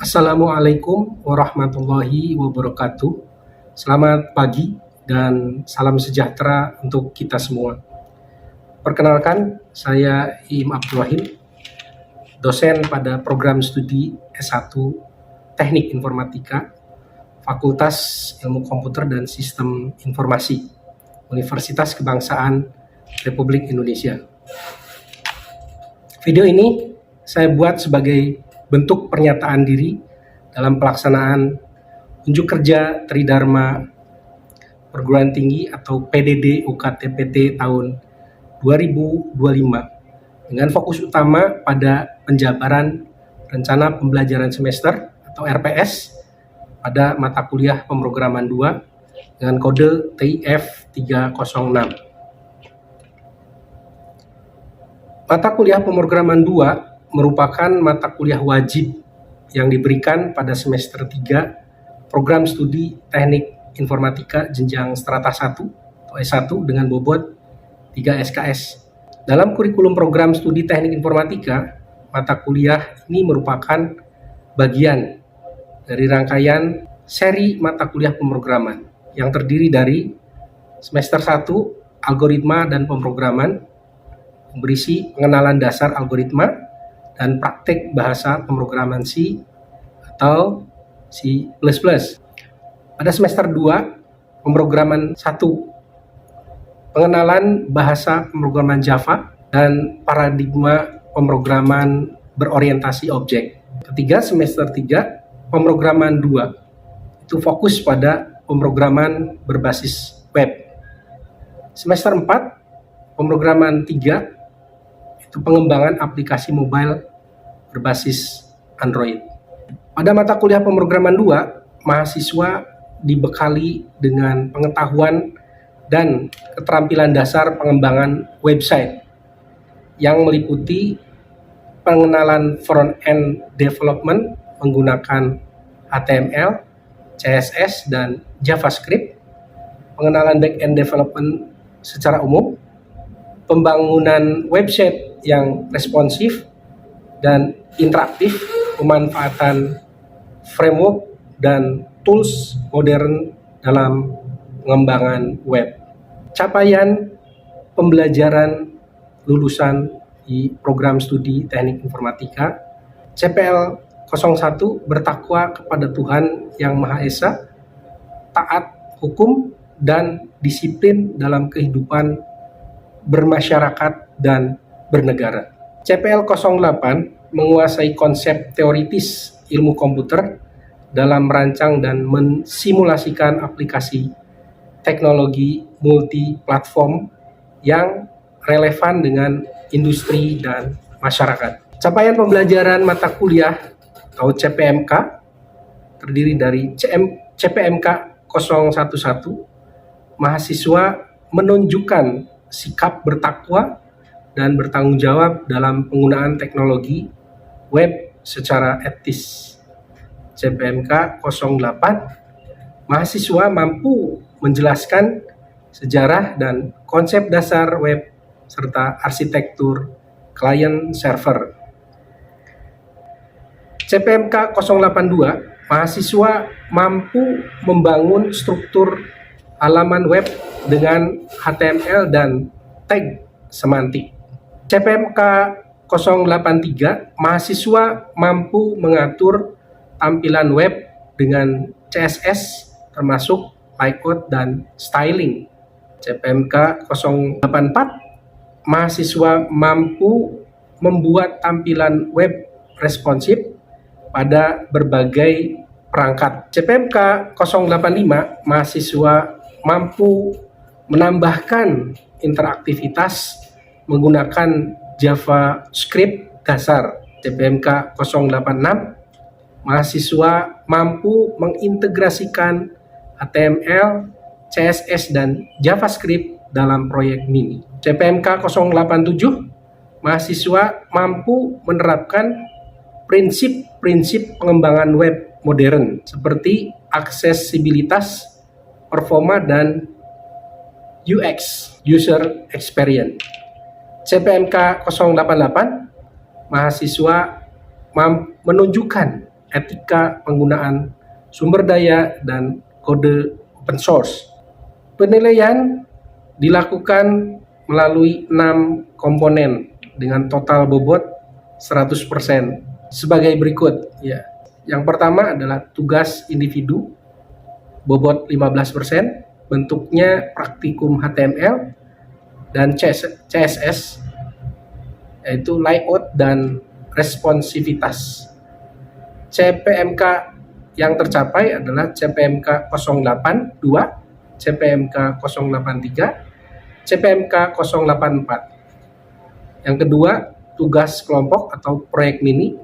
Assalamualaikum warahmatullahi wabarakatuh. Selamat pagi dan salam sejahtera untuk kita semua. Perkenalkan, saya Iim Abdul Wahid, dosen pada program studi S1 Teknik Informatika, Fakultas Ilmu Komputer dan Sistem Informasi, Universitas Kebangsaan Republik Indonesia. Video ini saya buat sebagai bentuk pernyataan diri dalam pelaksanaan unjuk kerja Tridharma Perguruan Tinggi atau PDD UKT-PT tahun 2025 dengan fokus utama pada penjabaran rencana pembelajaran semester atau RPS pada mata kuliah pemrograman 2 dengan kode TIF 306. Mata kuliah pemrograman 2 merupakan mata kuliah wajib yang diberikan pada semester 3 program studi Teknik Informatika jenjang strata 1 atau S1 dengan bobot 3 SKS. Dalam kurikulum program studi Teknik Informatika, mata kuliah ini merupakan bagian dari rangkaian seri mata kuliah pemrograman yang terdiri dari semester 1 Algoritma dan Pemrograman, berisi pengenalan dasar algoritma dan praktek bahasa pemrograman C atau C++. Pada semester 2, pemrograman 1, pengenalan bahasa pemrograman Java dan paradigma pemrograman berorientasi objek. Ketiga, semester 3, pemrograman 2, itu fokus pada pemrograman berbasis web. Semester 4, pemrograman 3, itu pengembangan aplikasi mobile berbasis Android. Pada mata kuliah pemrograman 2, mahasiswa dibekali dengan pengetahuan dan keterampilan dasar pengembangan website yang meliputi pengenalan front-end development menggunakan HTML, CSS, dan JavaScript, pengenalan back-end development secara umum, pembangunan website yang responsif dan interaktif, pemanfaatan framework dan tools modern dalam pengembangan web. Capaian pembelajaran lulusan di program studi Teknik Informatika, CPL 01 bertakwa kepada Tuhan Yang Maha Esa, taat hukum dan disiplin dalam kehidupan bermasyarakat dan bernegara. CPL 08 menguasai konsep teoritis ilmu komputer dalam merancang dan mensimulasikan aplikasi teknologi multi-platform yang relevan dengan industri dan masyarakat. Capaian pembelajaran mata kuliah atau CPMK terdiri dari CPMK 011, mahasiswa menunjukkan sikap bertakwa dan bertanggung jawab dalam penggunaan teknologi web secara etis. CPMK 08, mahasiswa mampu menjelaskan sejarah dan konsep dasar web serta arsitektur client server. CPMK 082, mahasiswa mampu membangun struktur halaman web dengan HTML dan tag semantik. CPMK 083, mahasiswa mampu mengatur tampilan web dengan CSS termasuk layout dan styling. CPMK 084, mahasiswa mampu membuat tampilan web responsif pada berbagai perangkat. CPMK 085, mahasiswa mampu menambahkan interaktivitas menggunakan JavaScript dasar. CPMK 086, mahasiswa mampu mengintegrasikan HTML, CSS, dan JavaScript dalam proyek mini. CPMK 087, mahasiswa mampu menerapkan prinsip-prinsip pengembangan web modern seperti aksesibilitas, performa, dan UX, user experience. CPMK 088, mahasiswa menunjukkan etika penggunaan sumber daya, dan kode open source. Penilaian dilakukan melalui 6 komponen dengan total bobot 100% sebagai berikut. Ya. Yang pertama adalah tugas individu, bobot 15%, bentuknya praktikum HTML dan CSS, yaitu layout dan responsivitas. CPMK yang tercapai adalah CPMK 082, CPMK 083, CPMK 084. Yang kedua, tugas kelompok atau proyek mini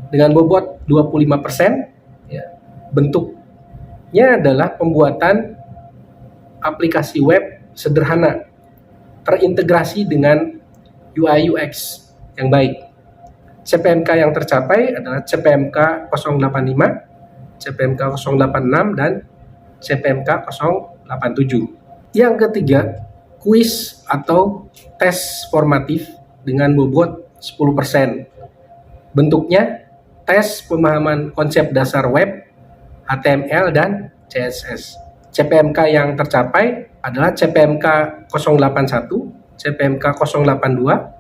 dengan bobot 25%. Ya. Bentuknya adalah pembuatan aplikasi web sederhana terintegrasi dengan UI UX yang baik. CPMK yang tercapai adalah CPMK 085, CPMK 086, dan CPMK 087. Yang ketiga, kuis atau tes formatif dengan bobot 10%. Bentuknya tes pemahaman konsep dasar web, HTML, dan CSS. CPMK yang tercapai adalah CPMK 081, CPMK 082,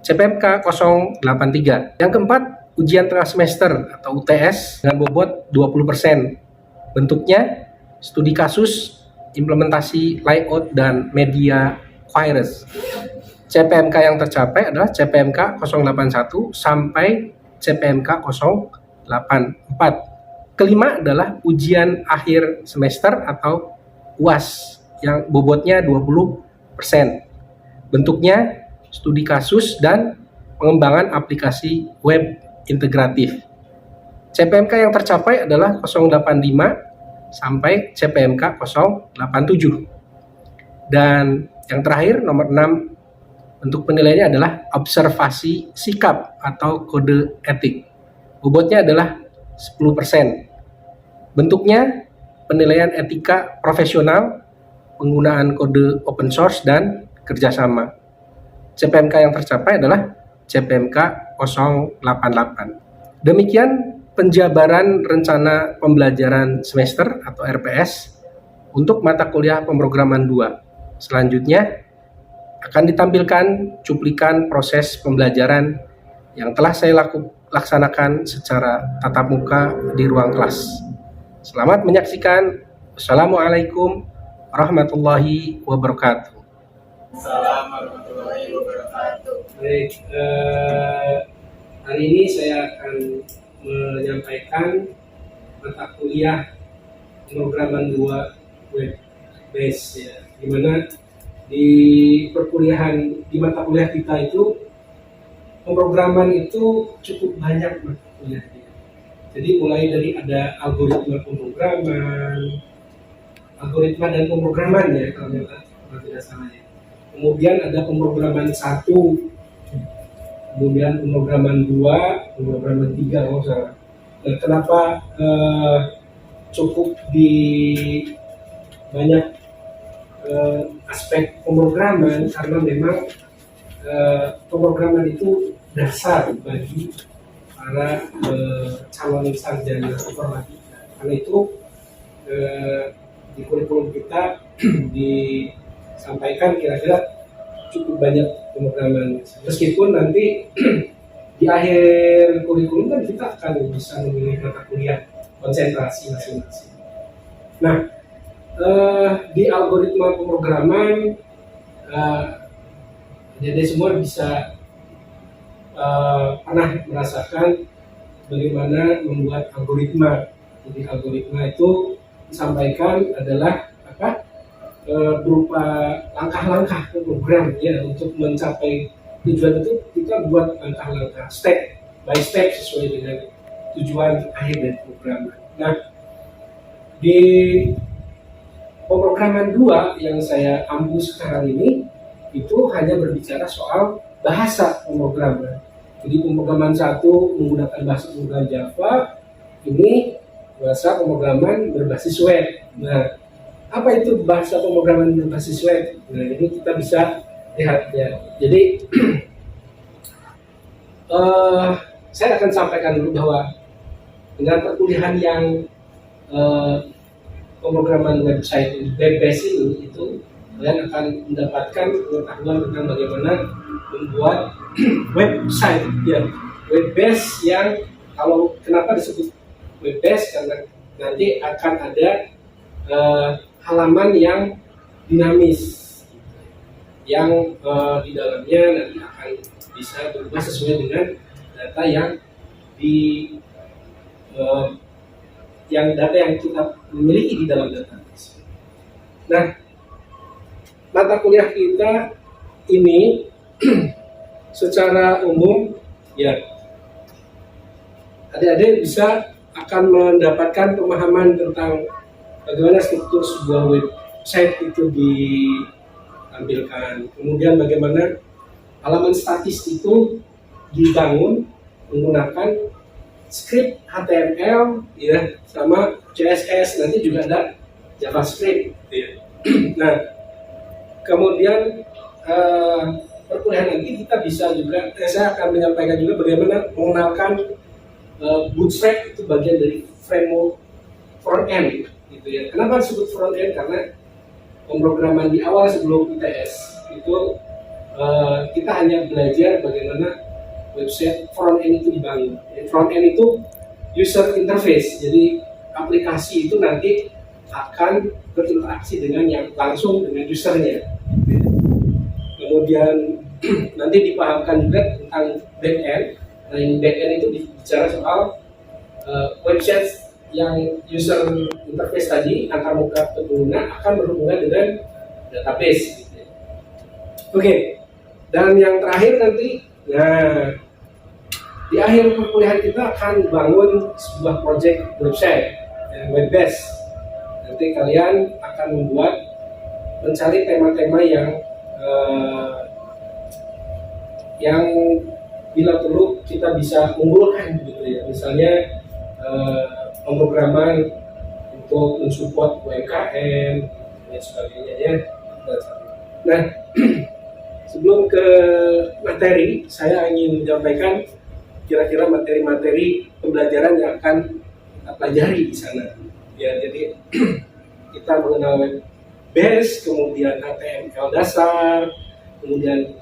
CPMK 083. Yang keempat, ujian tengah semester atau UTS dengan bobot 20%. Bentuknya studi kasus, implementasi layout, dan media queries. CPMK yang tercapai adalah CPMK 081 sampai CPMK 084. Kelima adalah ujian akhir semester atau UAS yang bobotnya 20%. Bentuknya studi kasus dan pengembangan aplikasi web integratif. CPMK yang tercapai adalah 085 sampai CPMK 087. Dan yang terakhir, nomor 6, bentuk penilaiannya adalah observasi sikap atau kode etik. Bobotnya adalah 10%. Bentuknya penilaian etika profesional, penggunaan kode open source, dan kerjasama. CPMK yang tercapai adalah CPMK 088. Demikian penjabaran rencana pembelajaran semester atau RPS untuk mata kuliah pemrograman 2. Selanjutnya akan ditampilkan cuplikan proses pembelajaran yang telah saya laksanakan secara tatap muka di ruang kelas. Selamat menyaksikan. Wassalamualaikum warahmatullahi wabarakatuh. Assalamualaikum warahmatullahi wabarakatuh. Baik, hari ini saya akan menyampaikan mata kuliah pemrograman 2 web base, ya, di mana di perkuliahan di mata kuliah kita itu pemrograman itu cukup banyak mata kuliahnya. Jadi mulai dari ada algoritma pemrograman, algoritma dan pemrograman, ya, kalau tidak salah, ya. Kemudian ada pemrograman 1, kemudian pemrograman 2, pemrograman 3, kalau salah. Dan kenapa cukup di banyak aspek pemrograman, karena memang pemrograman itu dasar bagi para calon sarjana informatika. Karena itu di kurikulum kita disampaikan kira-kira cukup banyak pemrograman. Meskipun nanti di akhir kurikulum kan kita akan bisa memilih mata kuliah konsentrasi masing-masing. Nah, di algoritma pemrograman jadi semua bisa pernah merasakan bagaimana membuat algoritma. Jadi algoritma itu disampaikan adalah berupa langkah-langkah program, ya, untuk mencapai tujuan itu. Kita buat langkah-langkah step by step sesuai dengan tujuan akhir dari program. Nah, di pemrograman 2 yang saya ambil sekarang ini itu hanya berbicara soal bahasa pemrograman. Jadi pemrograman 1 menggunakan bahasa pemrograman Java, ini bahasa pemrograman berbasis web. Nah, apa itu bahasa pemrograman berbasis web? Nah, ini kita bisa lihat, ya. Jadi saya akan sampaikan dulu bahwa Dengan perkuliahan yang pemrograman website web based ini, itu kalian akan mendapatkan pengetahuan tentang bagaimana membuat website ya, web based yang, kalau kenapa disebut web based, karena nanti akan ada halaman yang dinamis yang di dalamnya nanti akan bisa berubah sesuai dengan data yang data yang kita miliki di dalam database. Nah, mata kuliah kita ini secara umum ya, adik-adik bisa akan mendapatkan pemahaman tentang bagaimana struktur sebuah website itu ditampilkan, kemudian bagaimana halaman statis itu dibangun menggunakan script HTML ya, sama CSS, nanti juga ada JavaScript ya. Nah, kemudian perkuliahan nanti kita bisa juga, saya akan menyampaikan juga bagaimana mengenalkan Bootstrap itu bagian dari framework front end gitu ya. Kenapa disebut front end? Karena pemrograman di awal sebelum ITS itu kita hanya belajar bagaimana website front end itu dibangun. Front end itu user interface, jadi aplikasi itu nanti akan berinteraksi dengan yang langsung dengan usernya. Kemudian nanti dipahamkan juga tentang back end. Nah, yang back end itu bicara soal website yang user interface tadi antar muka pengguna akan berhubungan dengan database. Gitu. Oke, dan yang terakhir nanti, nah di akhir perkuliahan kita akan bangun sebuah project website web based. Nanti kalian akan mencari tema-tema yang bila perlu kita bisa unggulkan gitu ya, misalnya pemrograman untuk mensupport UMKM dan sebagainya ya. Nah, sebelum ke materi, saya ingin menyampaikan kira-kira materi-materi pembelajaran yang akan kita pelajari di sana ya. Jadi kita mengenal web base, kemudian HTML dasar, kemudian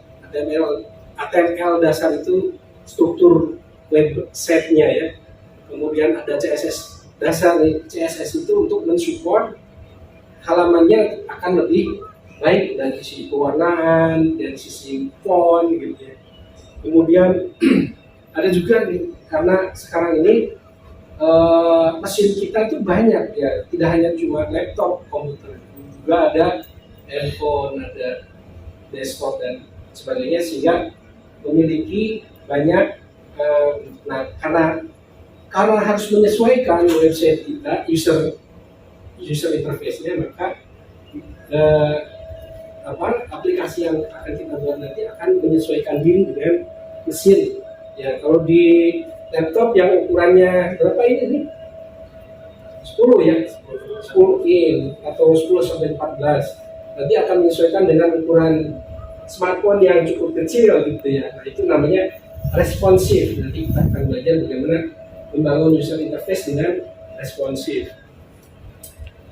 HTML dasar itu struktur website-nya ya. Kemudian ada CSS dasar nih. CSS itu untuk mensupport halamannya akan lebih baik dari sisi pewarnaan, dari sisi font gitu ya. Kemudian ada juga nih, karena sekarang ini mesin kita itu banyak ya, tidak hanya cuma laptop, komputer, juga ada handphone, ada desktop dan sebagainya, sehingga memiliki banyak nah karena harus menyesuaikan website kita user interface-nya, maka aplikasi yang akan kita buat nanti akan menyesuaikan diri dengan mesin ya. Kalau di laptop yang ukurannya berapa ini 10 ya, 10 in atau 10 sampai 14, nanti akan menyesuaikan dengan ukuran smartphone yang cukup kecil gitu ya. Nah, itu namanya responsif. Nanti kita akan belajar bagaimana membangun user interface dengan responsif.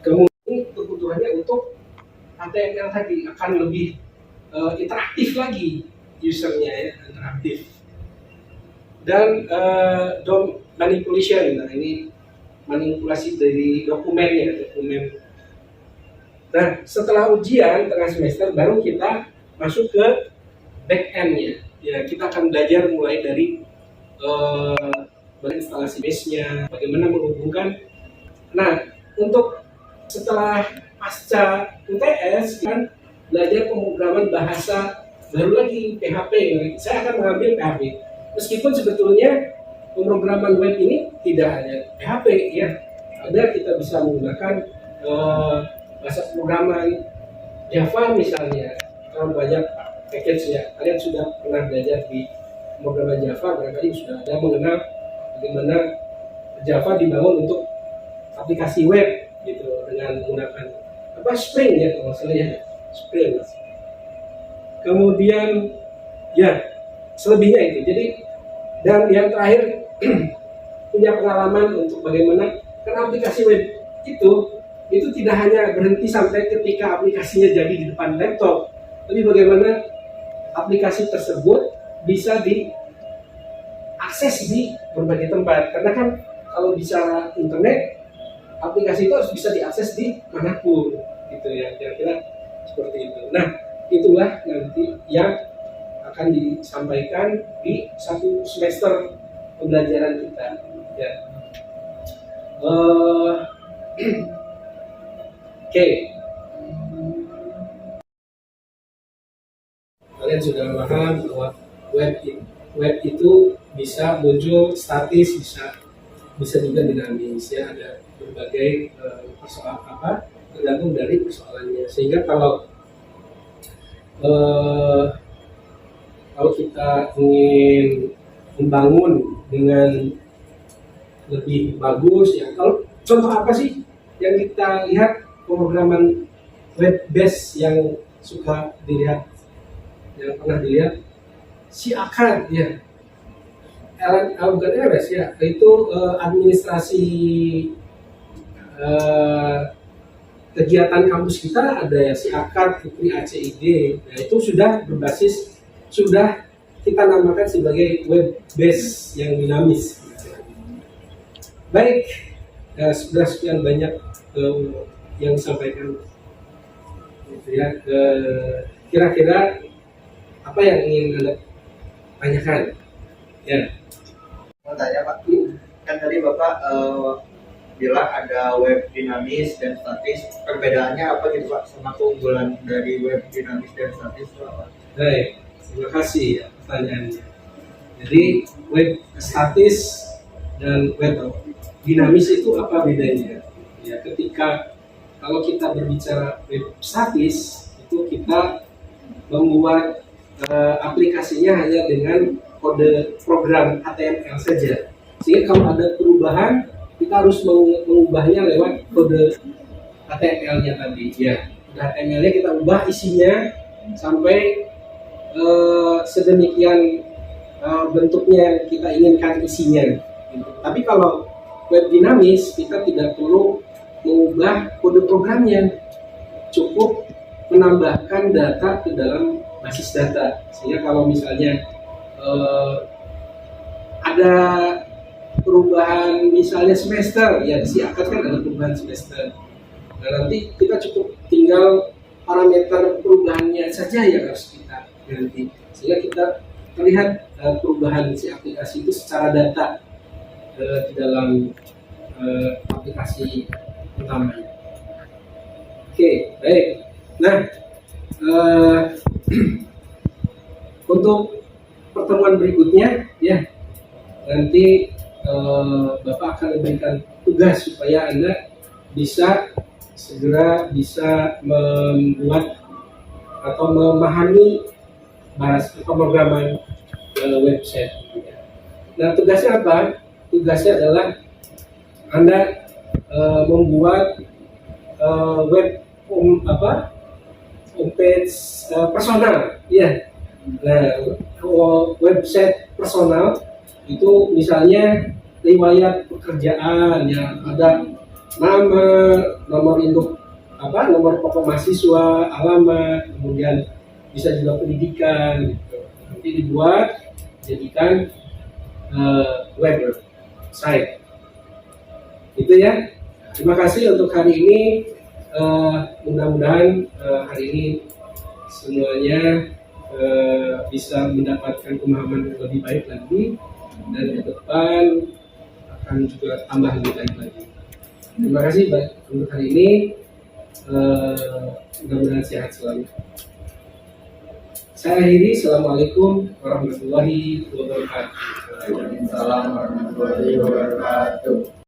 Kemudian kebutuhannya untuk HTML tadi akan lebih interaktif lagi, usernya ya, interaktif. Dan manipulation, nah ini manipulasi dari dokumennya, Nah, setelah ujian tengah semester baru kita masuk ke back end-nya. Ya, kita akan belajar mulai dari instalasi base-nya, bagaimana menghubungkan. Nah, untuk setelah pasca UTS kan belajar pemrograman bahasa baru lagi, PHP. Saya akan mengambil PHP. Meskipun sebetulnya pemrograman web ini tidak hanya PHP ya, ada kita bisa menggunakan bahasa pemrograman Java misalnya, kan banyak package ya. Kalian sudah pernah belajar di pemrograman Java, barangkali sudah ada mengenal bagaimana Java dibangun untuk aplikasi web gitu dengan menggunakan Spring ya, kalau salah ya, Spring. Kemudian ya selebihnya itu. Jadi, dan yang terakhir punya pengalaman untuk bagaimana karena aplikasi web itu tidak hanya berhenti sampai ketika aplikasinya jadi di depan laptop, tapi bagaimana aplikasi tersebut bisa diakses di berbagai tempat. Karena kan kalau bicara internet, aplikasi itu harus bisa diakses di manapun, gitu ya, kira-kira seperti itu. Nah, itulah nanti yang akan disampaikan di satu semester pembelajaran kita. Ya. Oke. Kalian sudah paham bahwa web itu bisa muncul statis, bisa juga dinamis, ya, ada berbagai persoalan tergantung dari persoalannya. Sehingga kalau kita ingin membangun dengan lebih bagus, ya, kalau contoh apa sih yang kita lihat pemrograman web base yang suka dilihat, yang pernah dilihat, si ACAD, ya, bukan LS, ya, itu administrasi kegiatan kampus kita ada, ya, si ACAD, Putri ACID. Nah, itu sudah berbasis, sudah kita namakan sebagai web base yang dinamis. Baik, sudah sekian banyak yang disampaikan, gitu ya. Kira-kira apa yang ingin Anda tanyakan? Ya. Mau tanya Pak, kan tadi Bapak bilang ada web dinamis dan statis. Perbedaannya apa gitu Pak sama keunggulan dari web dinamis dan statis itu apa? Baik, terima kasih ya pertanyaannya. Jadi web statis dan web dinamis itu apa bedanya? Ya, ketika kalau kita berbicara web statis itu kita membuat aplikasinya hanya dengan kode program HTML saja. Sehingga kalau ada perubahan kita harus mengubahnya lewat kode HTML-nya tadi. Ya, kode HTML-nya kita ubah isinya sampai sedemikian bentuknya yang kita inginkan isinya. Tapi kalau web dinamis kita tidak perlu mengubah kode programnya, cukup menambahkan data ke dalam basis data. Sehingga kalau misalnya ada perubahan misalnya semester, ya di ACAD kan ada perubahan semester. Nah, nanti kita cukup tinggal parameter perubahannya saja yang harus kita ganti, sehingga kita terlihat perubahan si aplikasi itu secara data di dalam aplikasi utamanya. Oke, baik. Nah, untuk pertemuan berikutnya, ya, nanti Bapak akan memberikan tugas supaya Anda segera bisa membuat atau memahami bahasa pemrograman website. Nah, tugasnya apa? Tugasnya adalah Anda membuat homepage personal, ya. Nah, website personal itu misalnya riwayat pekerjaan, yang ada nama, nomor induk, nomor pokok mahasiswa, alamat, kemudian bisa juga pendidikan, gitu. Nanti dibuat, jadikan website. Itu ya. Terima kasih untuk hari ini. Mudah-mudahan hari ini semuanya bisa mendapatkan pemahaman yang lebih baik lagi, dan ke depan akan juga tambah lebih baik lagi. Terima kasih untuk hari ini. Mudah-mudahan sehat selalu. Saya akhiri. Assalamualaikum warahmatullahi wabarakatuh. Waalaikumsalam warahmatullahi wabarakatuh.